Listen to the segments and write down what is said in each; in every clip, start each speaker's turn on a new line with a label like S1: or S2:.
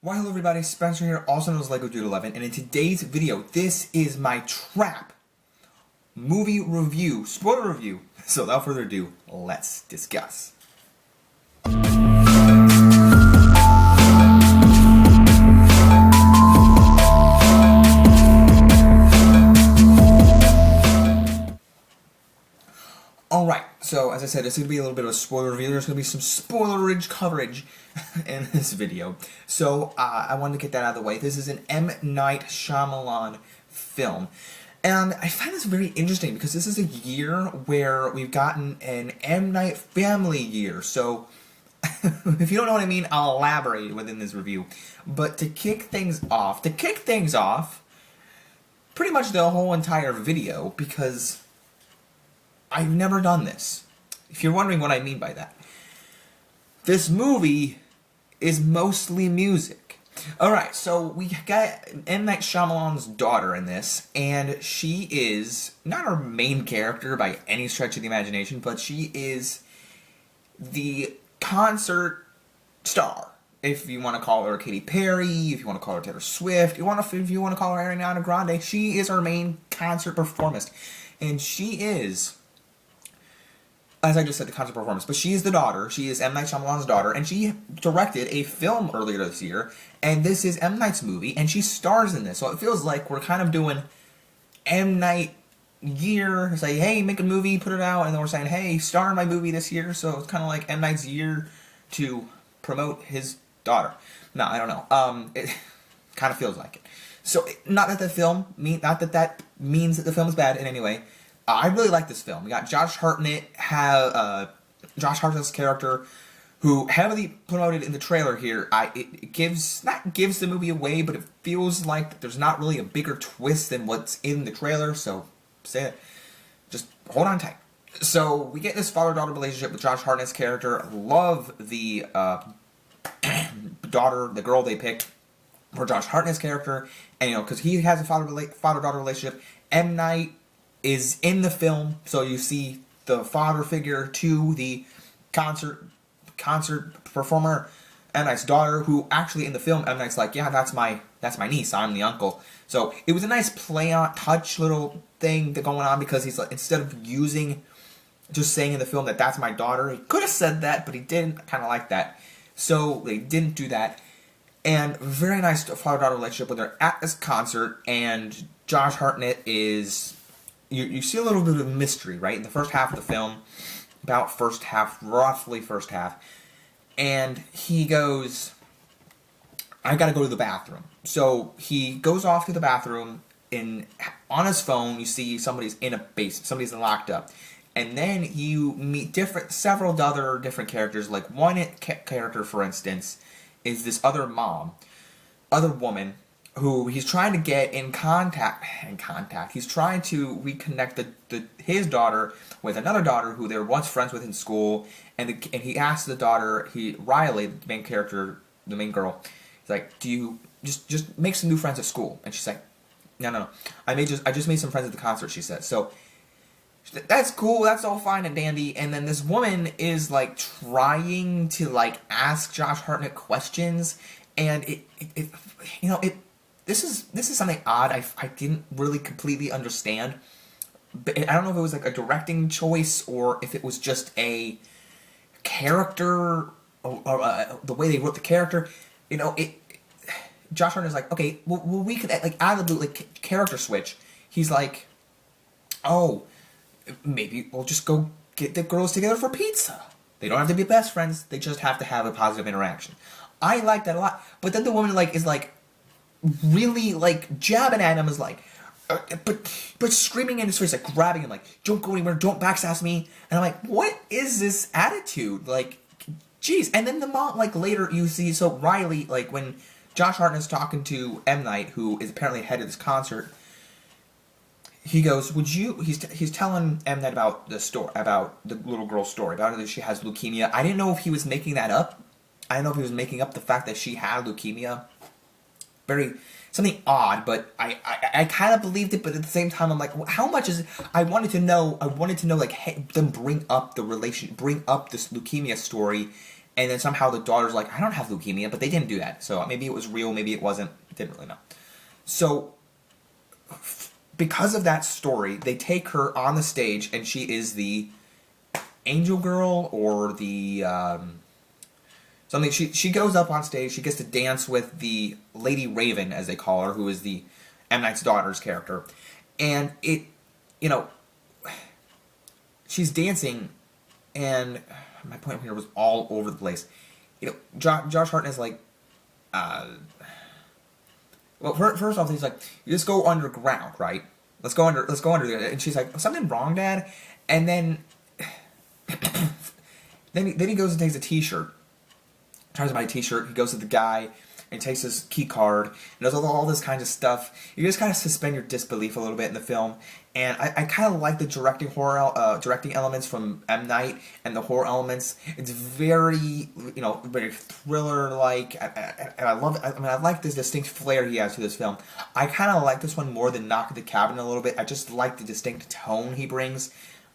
S1: Well, hello everybody, Spencer here, also known as LEGO Dude 11, and in today's video, this is my Trap movie review, spoiler review. So without further ado, let's discuss. Alright, so as I said, it's going to be a little bit of a spoiler review. There's going to be some spoilerage coverage in this video. So, I wanted to get that out of the way. This is an M. Night Shyamalan film. And I find this very interesting because this is a year where we've gotten an M. Night family year. So, if you don't know what I mean, I'll elaborate within this review. But to kick things off, pretty much the whole entire video, because I've never done this. If you're wondering what I mean by that. This movie is mostly music. Alright, so we got M. Night Shyamalan's daughter in this, and she is not our main character by any stretch of the imagination, but she is the concert star. If you want to call her Katy Perry, if you want to call her Taylor Swift, if you want to call her Ariana Grande, she is our main concert performance. And she is, as I just said, the concert performance, but she is the daughter. She is M. Night Shyamalan's daughter, and she directed a film earlier this year, and this is M. Night's movie, and she stars in this. So it feels like we're kind of doing M. Night year, say, hey, make a movie, put it out, and then we're saying, hey, star in my movie this year. So it's kind of like M. Night's year to promote his daughter. No, I don't know. It kind of feels like it. So, not that that means that the film is bad in any way. I really like this film. We got Josh Hartnett, Josh Hartnett's character, who heavily promoted in the trailer here. Not gives the movie away, but it feels like there's not really a bigger twist than what's in the trailer. So, say it. Just hold on tight. So we get this father-daughter relationship with Josh Hartnett's character. Love the daughter, the girl they picked for Josh Hartnett's character, and because he has a father-daughter relationship. M. Night is in the film, so you see the father figure to the concert performer, M. Night's daughter, who actually in the film, M. Night's like, yeah, that's my niece, I'm the uncle. So it was a nice play on touch little thing going on, because he's like, instead of just saying in the film that that's my daughter, he could have said that, but he didn't. I kind of like that. So they didn't do that. And very nice father-daughter relationship when they're at this concert, and Josh Hartnett is, you see a little bit of mystery, right? In the first half of the film, roughly first half, and he goes, I gotta go to the bathroom. So he goes off to the bathroom, on his phone you see somebody's in a basement, somebody's locked up. And then you meet several other different characters. Like one character, for instance, is this other woman, who he's trying to get in contact. He's trying to reconnect his daughter with another daughter who they were once friends with in school. And he asks the daughter, Riley, the main character, the main girl, he's like, do you just make some new friends at school? And she's like, no. I just made some friends at the concert, she said. So that's cool, that's all fine and dandy, and then this woman is like trying to like ask Josh Hartnett questions, and this is something odd I didn't really completely understand. But I don't know if it was like a directing choice or if it was just a character or the way they wrote the character. Josh Hartnett's like, okay, well we could like out of the blue, like character switch. He's like, oh, maybe we'll just go get the girls together for pizza. They don't have to be best friends. They just have to have a positive interaction. I like that a lot. But then the woman is really like jabbing at him, is like, but screaming in his face, like grabbing him, like, don't go anywhere, don't backsass me. And I'm like, what is this attitude? Like, jeez. And then the mom, like later you see, so Riley, like when Josh Hartnett's talking to M. Night, who is apparently head of this concert, he goes, he's telling M. Night about the story, about the little girl's story, about that she has leukemia. I didn't know if he was making that up. I didn't know if he was making up the fact that she had leukemia. Something odd, but I kind of believed it, but at the same time, I'm like, how much is it? I wanted to know, like, hey, them bring up this leukemia story, And then somehow the daughter's like, I don't have leukemia, but they didn't do that. So maybe it was real, maybe it wasn't. Didn't really know. So because of that story, they take her on the stage, and she is the angel girl or the something. She goes up on stage. She gets to dance with the Lady Raven, as they call her, who is the M. Night's daughter's character, and she's dancing, and my point here was all over the place. Josh Hartnett is like, well, first off, he's like, you just go underground, right? Let's go under there. And she's like, something wrong, Dad? And then, then he goes and takes a T-shirt. Tries to buy a T-shirt. He goes to the guy and takes his key card and does all this kind of stuff. You just kind of suspend your disbelief a little bit in the film. And I kind of like the directing elements from M. Night and the horror elements. It's very, very thriller-like. And I love it. I mean, I like this distinct flair he has to this film. I kind of like this one more than Knock at the Cabin a little bit. I just like the distinct tone he brings.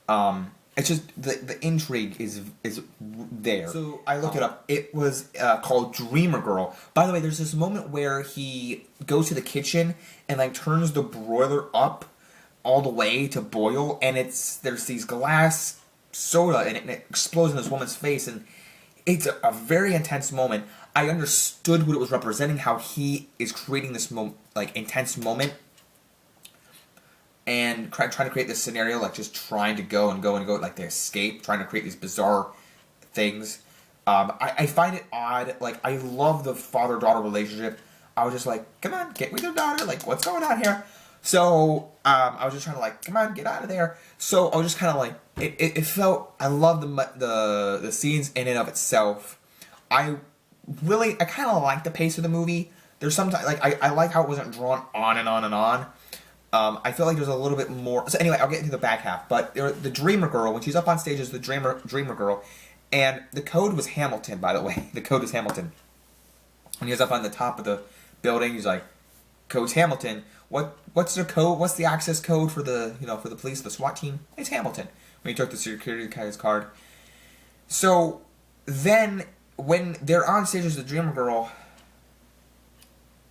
S1: It's just the intrigue is there. So I looked it up. It was called Dreamer Girl. By the way, there's this moment where he goes to the kitchen and like turns the broiler up all the way to boil, and there's these glass soda, and it explodes in this woman's face, and it's a very intense moment. I understood what it was representing, how he is creating this intense moment. And trying to create this scenario, like just trying to go and go and go, like they escape, trying to create these bizarre things. I find it odd. Like, I love the father-daughter relationship. I was just like, come on, get with your daughter. Like, what's going on here? So, I was just trying to like, come on, get out of there. So, I was just kind of like, it felt, I love the scenes in and of itself. I kind of like the pace of the movie. There's sometimes, like, I like how it wasn't drawn on and on and on. I feel like there's a little bit more. So anyway, I'll get into the back half. But the Dreamer Girl, when she's up on stage, is the Dreamer Girl, and the code was Hamilton. By the way, the code was Hamilton. When he was up on the top of the building, he's like, "Code's Hamilton." What's the code? What's the access code for the for the police, the SWAT team? It's Hamilton. When he took the security guy's card. So then, when they're on stage as the Dreamer Girl,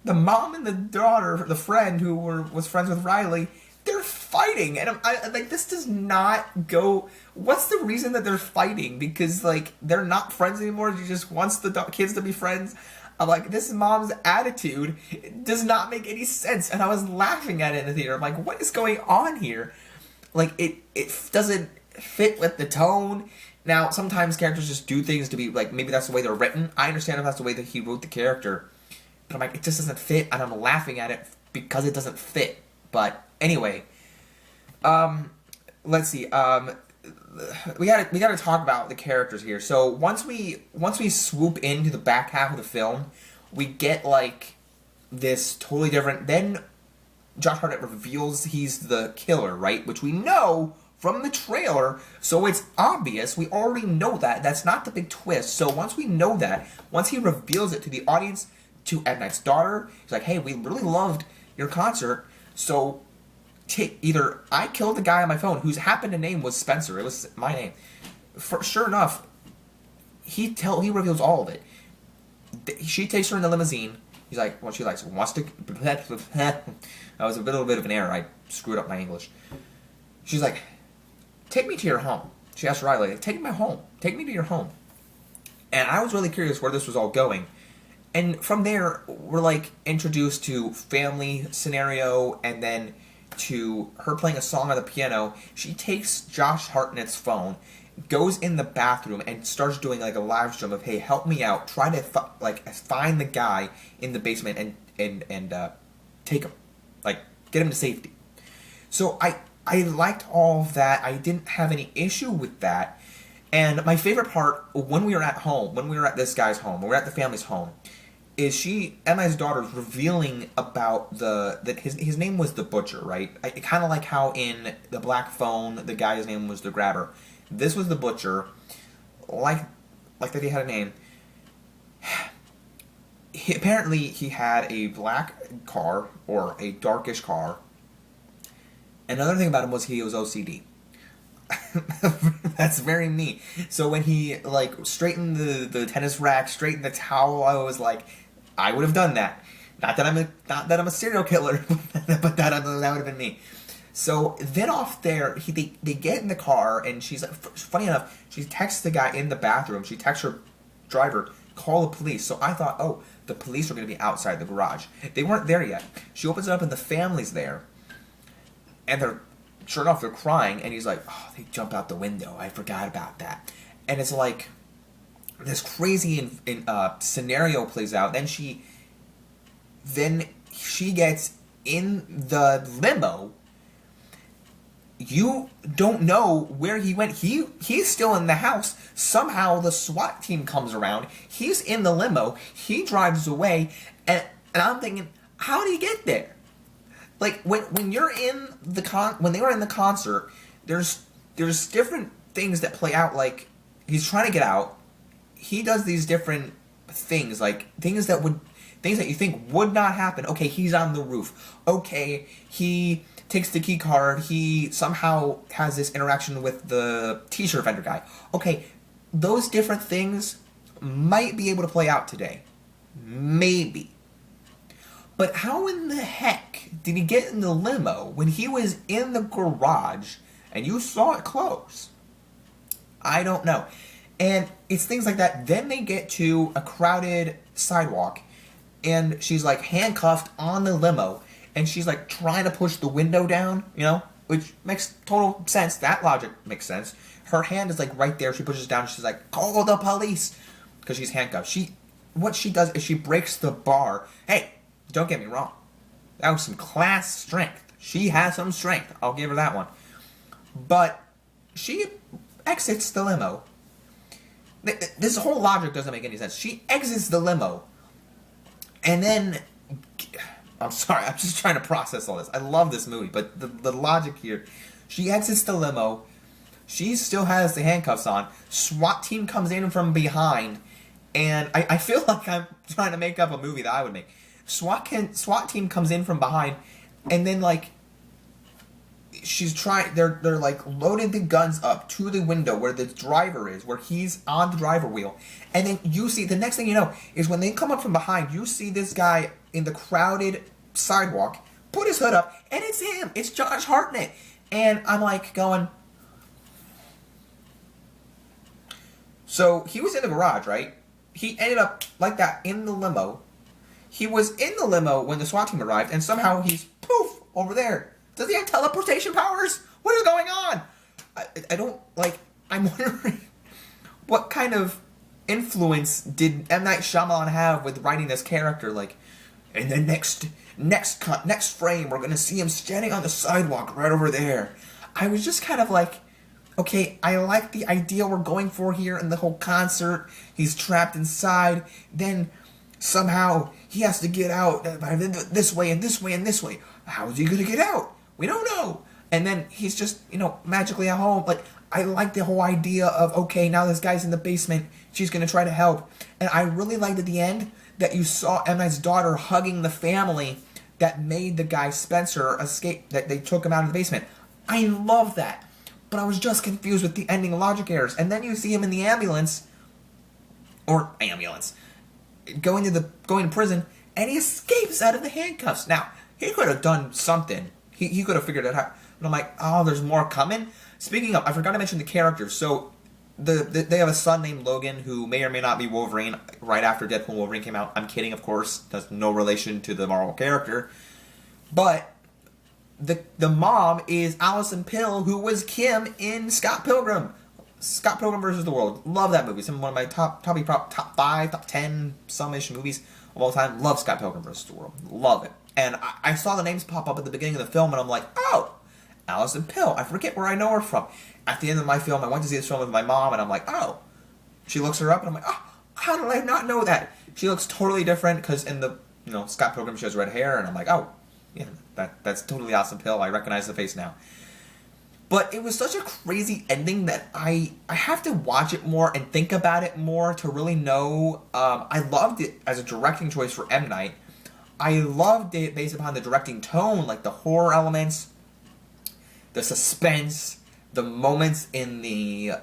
S1: the mom and the daughter, the friend who was friends with Riley, they're fighting, and I like, this does not go. What's the reason that they're fighting? Because like they're not friends anymore. She just wants the kids to be friends. I'm like, this mom's attitude does not make any sense, and I was laughing at it in the theater. I'm like, what is going on here? Like it doesn't fit with the tone. Now sometimes characters just do things to be like, maybe that's the way they're written. I understand if that's the way that he wrote the character. But I'm like, it just doesn't fit, and I'm laughing at it because it doesn't fit. But anyway, let's see. We gotta talk about the characters here. So once we swoop into the back half of the film, we get like this totally different. Then Josh Hartnett reveals he's the killer, right? Which we know from the trailer, so it's obvious. We already know that. That's not the big twist. So once we know that, once he reveals it to the audience, to M. Night's daughter, he's like, hey, we really loved your concert, so either I killed the guy on my phone, whose happened to name was Spencer, it was my name. Sure enough, he reveals all of it. She takes her in the limousine. He's like, well, she likes, wants to, that was a little bit of an error, I screwed up my English. She's like, take me to your home. She asked Riley, take me home, take me to your home. And I was really curious where this was all going. And from there, we're like introduced to family scenario, and then to her playing a song on the piano. She takes Josh Hartnett's phone, goes in the bathroom, and starts doing like a live stream of, "Hey, help me out! Try to find the guy in the basement and take him, like get him to safety." So I liked all of that. I didn't have any issue with that. And my favorite part, when we were at home, when we were at this guy's home, when we were at the family's home, is Emma's daughter's revealing about that his name was the Butcher, right? Kind of like how in The Black Phone, the guy's name was the Grabber. This was the Butcher, like that he had a name. Apparently, he had a black car, or a darkish car. Another thing about him was he was OCD. That's very me. So when he like straightened the tennis rack, straightened the towel, I was like, I would have done that. Not that I'm a serial killer, but that would have been me. So then off there, they get in the car, and she's like, funny enough, she texts the guy in the bathroom. She texts her driver, call the police. So I thought, oh, the police are going to be outside the garage. They weren't there yet. She opens it up, and the family's there, and they're sure enough, they're crying, and he's like, oh, they jump out the window. I forgot about that. And it's like this crazy scenario plays out. Then she gets in the limo. You don't know where he went. He's still in the house. Somehow the SWAT team comes around. He's in the limo. He drives away, and I'm thinking, how did he get there? Like when you're in when they were in the concert, there's different things that play out. Like he's trying to get out. He does these different things, like things that you think would not happen. Okay, he's on the roof. Okay, he takes the key card. He somehow has this interaction with the t-shirt vendor guy. Okay, those different things might be able to play out today. Maybe. But how in the heck did he get in the limo when he was in the garage and you saw it close? I don't know. And it's things like that. Then they get to a crowded sidewalk, and she's like handcuffed on the limo, and she's like trying to push the window down, which makes total sense. That logic makes sense. Her hand is like right there. She pushes it down. She's like, call the police, because she's handcuffed. What she does is she breaks the bar. Hey, don't get me wrong. That was some class strength. She has some strength. I'll give her that one. But she exits the limo. This whole logic doesn't make any sense. She exits the limo. And then... I'm sorry, I'm just trying to process all this. I love this movie, but the logic here... She exits the limo. She still has the handcuffs on. SWAT team comes in from behind. And I feel like I'm trying to make up a movie that I would make. SWAT team comes in from behind, and then like they're like loaded the guns up to the window where the driver is, where he's on the driver wheel, and then you see the next thing you know is when they come up from behind, you see this guy in the crowded sidewalk put his hood up, and it's him, it's Josh Hartnett, and I'm like going, so he was in the garage, right? He ended up like that in the limo. He was in the limo when the SWAT team arrived, and somehow he's poof over there. Does he have teleportation powers? What is going on? I don't like. I'm wondering what kind of influence did M. Night Shyamalan have with writing this character? Like, in the next frame, we're gonna see him standing on the sidewalk right over there. I was just kind of like, okay, I like the idea we're going for here in the whole concert. He's trapped inside. Then somehow he has to get out this way and this way and this way. How is he going to get out? We don't know. And then he's just, magically at home. Like, I like the whole idea of, okay, now this guy's in the basement. She's going to try to help. And I really liked at the end that you saw M. Night's daughter hugging the family that made the guy Spencer escape, that they took him out of the basement. I love that. But I was just confused with the ending logic errors. And then you see him in the ambulance, going to prison, and he escapes out of the handcuffs. Now, he could have done something. He could have figured it out. But I'm like, oh, there's more coming? Speaking of, I forgot to mention the characters. So, they have a son named Logan who may or may not be Wolverine right after Deadpool and Wolverine came out. I'm kidding, of course. That's no relation to the Marvel character. But the mom is Allison Pill, who was Kim in Scott Pilgrim. Scott Pilgrim vs. the World. Love that movie. It's one of my top 5, top 10 some-ish movies of all time. Love Scott Pilgrim vs. the World. Love it. And I saw the names pop up at the beginning of the film, and I'm like, oh, Allison Pill. I forget where I know her from. At the end of my film, I went to see this film with my mom, and I'm like, oh. She looks her up, and I'm like, oh, how did I not know that? She looks totally different, because in the, Scott Pilgrim, she has red hair, and I'm like, oh, yeah, that's totally Allison Pill. I recognize the face now. But it was such a crazy ending that I have to watch it more and think about it more to really know. I loved it as a directing choice for M. Night. I loved it based upon the directing tone, like the horror elements, the suspense, the moments in the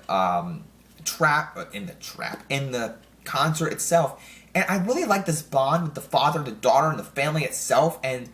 S1: in the concert itself. And I really like this bond with the father, the daughter, and the family itself, and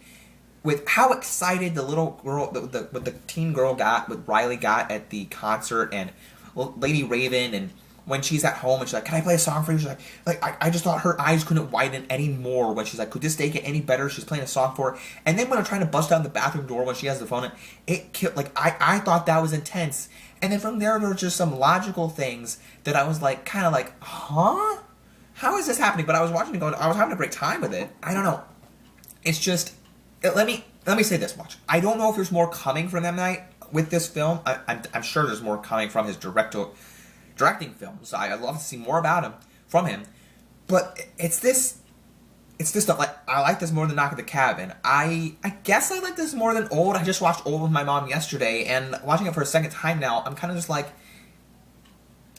S1: with how excited the little girl, the teen girl got, what Riley got at the concert, and Lady Raven, and when she's at home and she's like, "Can I play a song for you?" She's like I just thought her eyes couldn't widen anymore when she's like, "Could this day get any better?" She's playing a song for her, and then when they're trying to bust down the bathroom door when she has the phone, it killed. Like I thought that was intense, and then from there were just some logical things that I was like, kind of like, huh? How is this happening? But I was watching it going, I was having a great time with it. I don't know. It's just, let me say this much. I don't know if there's more coming from M. Night with this film. I'm sure there's more coming from his directing films. I'd love to see more from him. But it's this stuff. Like, I like this more than Knock at the Cabin. I guess I like this more than Old. I just watched Old with my mom yesterday, and watching it for a second time now, I'm kind of just like,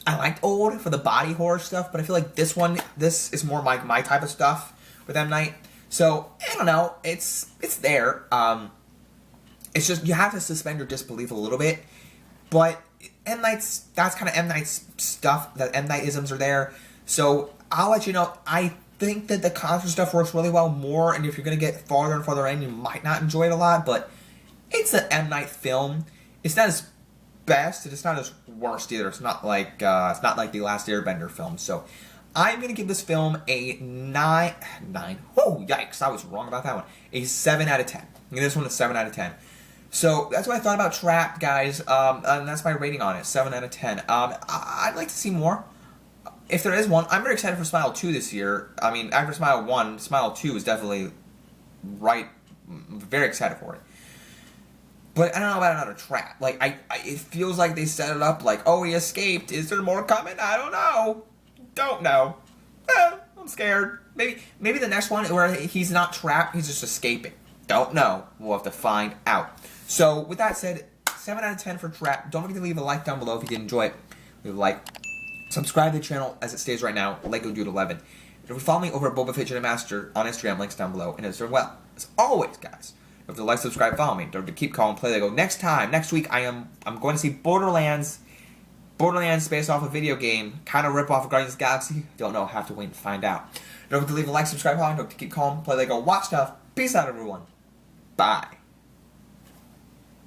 S1: I liked Old for the body horror stuff, but I feel like this is more my type of stuff with M. Night. So, I don't know, it's there. It's just, you have to suspend your disbelief a little bit, but that's kind of M. Night's stuff, that M. Night-isms are there. So, I'll let you know, I think that the concert stuff works really well more, and if you're going to get farther and farther in, you might not enjoy it a lot, but it's an M. Night film. It's not as best, and it's not as worst either. It's not like the Last Airbender film. So I'm gonna give this film a 9. Oh, yikes! I was wrong about that one. A 7 out of 10. I'm this one a 7 out of 10. So that's what I thought about Trapped, guys. And that's my rating on it, 7 out of 10. I'd like to see more. If there is one, I'm very excited for Smile 2 this year. I mean, after Smile 1, Smile 2 is definitely right. Very excited for it. But I don't know about another Trap. Like, it feels like they set it up like, oh, he escaped. Is there more coming? I don't know. Don't know. I'm scared. Maybe the next one where he's not trapped, he's just escaping. Don't know. We'll have to find out. So, with that said, 7 out of 10 for Trap. Don't forget to leave a like down below if you did enjoy it. Leave a like. Subscribe to the channel as it stays right now, Lego Dude 11. If you follow me over at Boba Fett Jedi Master on Instagram, links down below. And as always, guys, you have to like, subscribe, follow me. Don't forget to keep calling, play Lego. Next week, I'm going to see Borderlands based off a video game, kind of rip off of Guardians of the Galaxy. Don't know, have to wait and find out. Don't forget to leave a like, subscribe, follow me. Don't forget to keep calling, play Lego, watch stuff. Peace out, everyone. Bye.